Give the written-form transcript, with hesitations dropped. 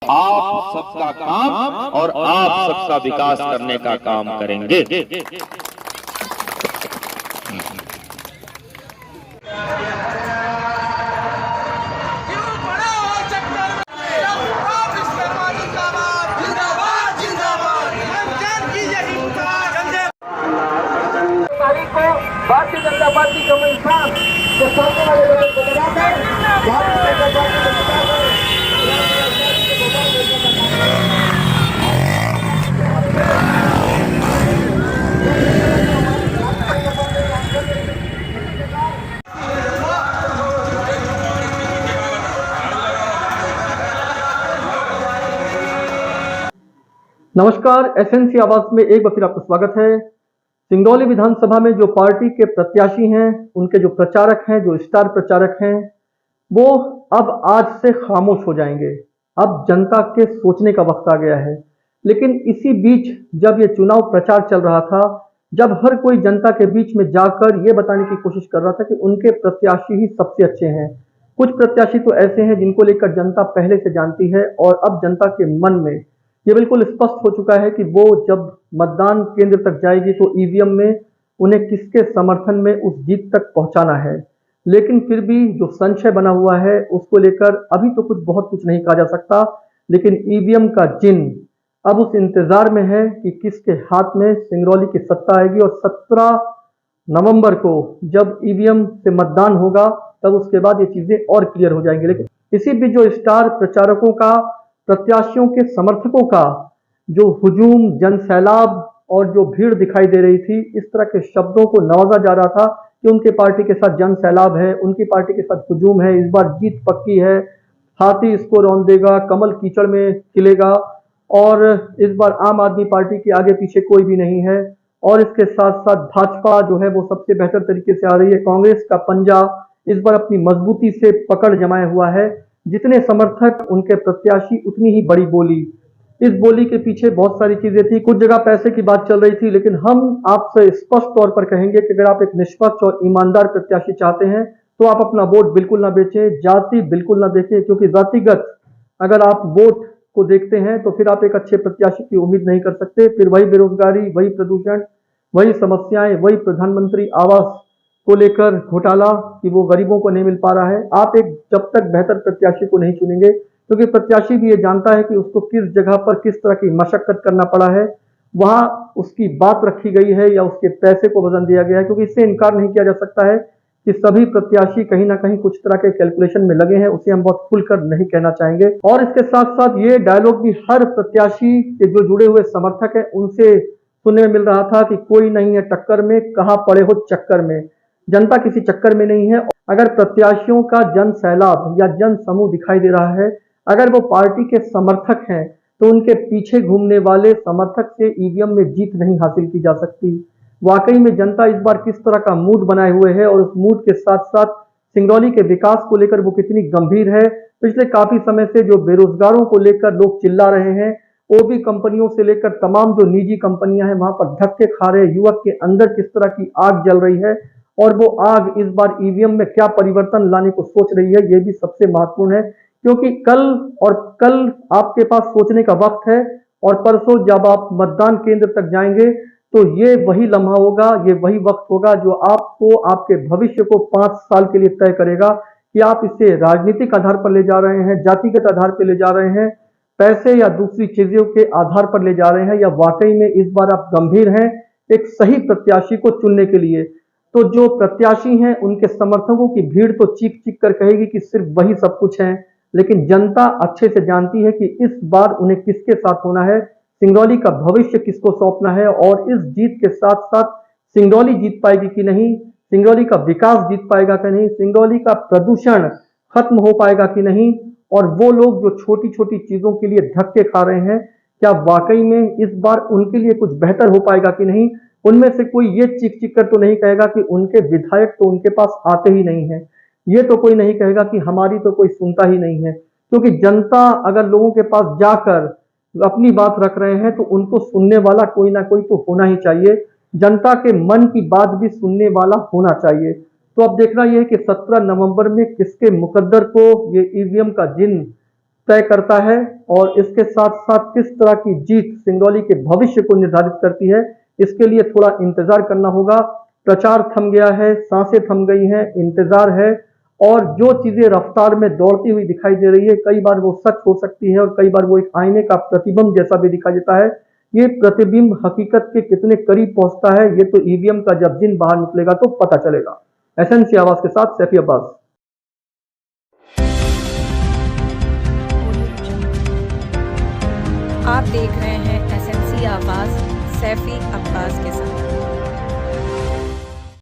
आप सबका काम और आप सबका विकास करने का काम करेंगे। भारतीय जनता पार्टी का इंसान जो सामने वाले लोगों को बताता है, भारतीय जनता पार्टी को बताता है। नमस्कार, एसएनसी आवाज में एक बार फिर आपका स्वागत है। सिंगरौली विधानसभा में जो पार्टी के प्रत्याशी हैं, उनके जो प्रचारक हैं, जो स्टार प्रचारक हैं, वो अब आज से खामोश हो जाएंगे। अब जनता के सोचने का वक्त आ गया है। लेकिन इसी बीच जब ये चुनाव प्रचार चल रहा था, जब हर कोई जनता के बीच में जाकर ये बताने की कोशिश कर रहा था कि उनके प्रत्याशी ही सबसे अच्छे हैं, कुछ प्रत्याशी तो ऐसे हैं जिनको लेकर जनता पहले से जानती है और अब जनता के मन में ये बिल्कुल स्पष्ट हो चुका है कि वो जब मतदान केंद्र तक जाएगी तो ईवीएम में उन्हें किसके समर्थन में उस जीत तक पहुंचाना है। लेकिन फिर भी जो संशय बना हुआ है उसको लेकर अभी तो कुछ नहीं कहा जा सकता। लेकिन ईवीएम का जिन्न अब उस इंतजार में है कि किसके हाथ में सिंगरौली की सत्ता आएगी और 17 नवंबर को जब ईवीएम से मतदान होगा तब उसके बाद ये चीजें और क्लियर हो जाएंगी। लेकिन इसी बीच जो स्टार प्रचारकों का, प्रत्याशियों के समर्थकों का जो हुजूम, जन सैलाब और जो भीड़ दिखाई दे रही थी, इस तरह के शब्दों को नवाजा जा रहा था कि उनके पार्टी के साथ जन सैलाब है, उनकी पार्टी के साथ हुजूम है, इस बार जीत पक्की है, हाथी इसको रौंद देगा, कमल कीचड़ में खिलेगा और इस बार आम आदमी पार्टी के आगे पीछे कोई भी नहीं है। और इसके साथ साथ भाजपा जो है वो सबसे बेहतर तरीके से आ रही है। कांग्रेस का पंजा इस बार अपनी मजबूती से पकड़ जमाए हुआ है। जितने समर्थक उनके प्रत्याशी उतनी ही बड़ी बोली। इस बोली के पीछे बहुत सारी चीजें थी। कुछ जगह पैसे की बात चल रही थी, लेकिन हम आपसे स्पष्ट तौर पर कहेंगे कि अगर आप एक निष्पक्ष और ईमानदार प्रत्याशी चाहते हैं तो आप अपना वोट बिल्कुल ना बेचें, जाति बिल्कुल ना देखें, क्योंकि जातिगत अगर आप वोट को देखते हैं तो फिर आप एक अच्छे प्रत्याशी की उम्मीद नहीं कर सकते। फिर वही बेरोजगारी, वही प्रदूषण, वही समस्याएं, वही प्रधानमंत्री आवास को लेकर घोटाला कि वो गरीबों को नहीं मिल पा रहा है। आप एक जब तक बेहतर प्रत्याशी को नहीं चुनेंगे, क्योंकि प्रत्याशी भी ये जानता है कि उसको किस जगह पर किस तरह की मशक्कत करना पड़ा है, वहां उसकी बात रखी गई है या उसके पैसे को वजन दिया गया है। क्योंकि इससे इनकार नहीं किया जा सकता है कि सभी प्रत्याशी कहीं ना कहीं कुछ तरह के कैलकुलेशन में लगे हैं। उसे हम बहुत खुलकर नहीं कहना चाहेंगे। और इसके साथ साथ ये डायलॉग भी हर प्रत्याशी के जो जुड़े हुए समर्थक है उनसे सुनने में मिल रहा था कि कोई नहीं है टक्कर में, कहां पड़े हो चक्कर में। जनता किसी चक्कर में नहीं है। अगर प्रत्याशियों का जन सैलाब या जन समूह दिखाई दे रहा है, अगर वो पार्टी के समर्थक हैं, तो उनके पीछे घूमने वाले समर्थक से ईवीएम में जीत नहीं हासिल की जा सकती। वाकई में जनता इस बार किस तरह का मूड बनाए हुए है और उस मूड के साथ साथ सिंगरौली के विकास को लेकर वो कितनी गंभीर है। पिछले काफी समय से जो बेरोजगारों को लेकर लोग चिल्ला रहे हैं, ओबी कंपनियों से लेकर तमाम जो निजी कंपनियां हैं वहां पर धक्के खा रहे युवक के अंदर किस तरह की आग जल रही है और वो आग इस बार ईवीएम में क्या परिवर्तन लाने को सोच रही है, ये भी सबसे महत्वपूर्ण है। क्योंकि कल आपके पास सोचने का वक्त है और परसों जब आप मतदान केंद्र तक जाएंगे तो ये वही लम्हा होगा, ये वही वक्त होगा जो आपको आपके भविष्य को 5 साल के लिए तय करेगा कि आप इसे राजनीतिक आधार पर ले जा रहे हैं, जातिगत आधार पर ले जा रहे हैं, पैसे या दूसरी चीजों के आधार पर ले जा रहे हैं, या वाकई में इस बार आप गंभीर हैं एक सही प्रत्याशी को चुनने के लिए। तो जो प्रत्याशी हैं उनके समर्थकों की भीड़ तो चीख चीख कर कहेगी कि सिर्फ वही सब कुछ है, लेकिन जनता अच्छे से जानती है कि इस बार उन्हें किसके साथ होना है, सिंगरौली का भविष्य किसको सौंपना है और इस जीत के साथ साथ सिंगरौली जीत पाएगी कि नहीं, सिंगरौली का विकास जीत पाएगा कि नहीं, सिंगरौली का प्रदूषण खत्म हो पाएगा कि नहीं, और वो लोग जो छोटी छोटी चीजों के लिए धक्के खा रहे हैं क्या वाकई में इस बार उनके लिए कुछ बेहतर हो पाएगा कि नहीं। उनमें से कोई ये चीख चीख कर तो नहीं कहेगा कि उनके विधायक तो उनके पास आते ही नहीं है, ये तो कोई नहीं कहेगा कि हमारी तो कोई सुनता ही नहीं है। क्योंकि जनता अगर लोगों के पास जाकर अपनी बात रख रहे हैं तो उनको सुनने वाला कोई ना कोई तो होना ही चाहिए। जनता के मन की बात भी सुनने वाला होना चाहिए। तो अब देखना यह है कि 17 नवंबर में किसके मुकद्दर को ये ईवीएम का जिन्न तय करता है और इसके साथ साथ किस तरह की जीत सिंगरौली के भविष्य को निर्धारित करती है, इसके लिए थोड़ा इंतजार करना होगा। प्रचार थम गया है, सांसें थम गई हैं, इंतजार है और जो चीजें रफ्तार में दौड़ती हुई दिखाई दे रही है, कई बार वो सच हो सकती है और कई बार वो एक आईने का प्रतिबिंब जैसा भी दिखाई देता है। ये प्रतिबिंब हकीकत के कितने करीब पहुंचता है, ये तो ईवीएम का जब दिन बाहर निकलेगा तो पता चलेगा। एसएनसी आवाज के साथ सैफी अब्बास। आप देख रहे हैं एसएनसी आवाज सैफी अब्बास के साथ।